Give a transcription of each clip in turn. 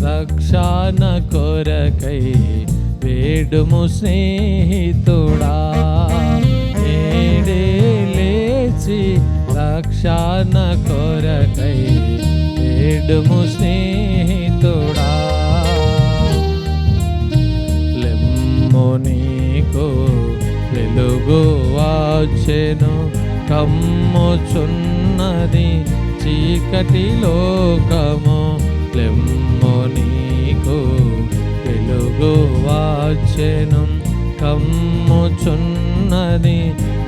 రక్షణ కొరకై వేడుము స్నేహితుడా. నేడే లేచి రక్షణ కొరకై వేడుము స్నేహితుడా. లెమ్ము నీకు వెలుగు వచ్చెను, కమ్ముచున్నది చీకటి లోకము. లెమ్ము నీకు వెలుగు వచ్చెను, కమ్ముచున్నది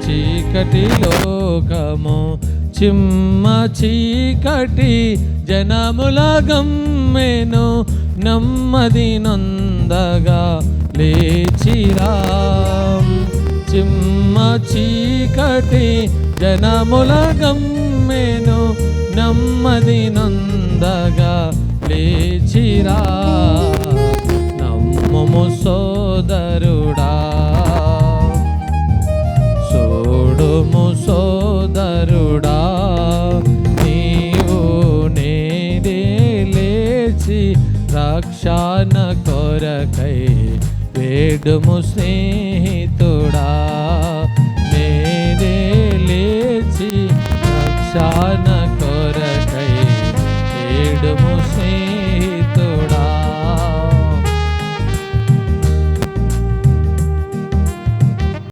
చీకటి లోకము. చిమ్మ చీకటి జనముల గమ్మెను, నెమ్మది నొందగా లేచిరా. చిమ్మ చీకటి జనముల గమ్మెను, నెమ్మది నొందగా లేచిరా. నమ్ముము సోదరుడా, సోడుము సోదరుడా, నీవు నేడే లేచి రక్షణ కొరకై వేడుము స్నేహితుడా. నేడే లేచి రక్షణ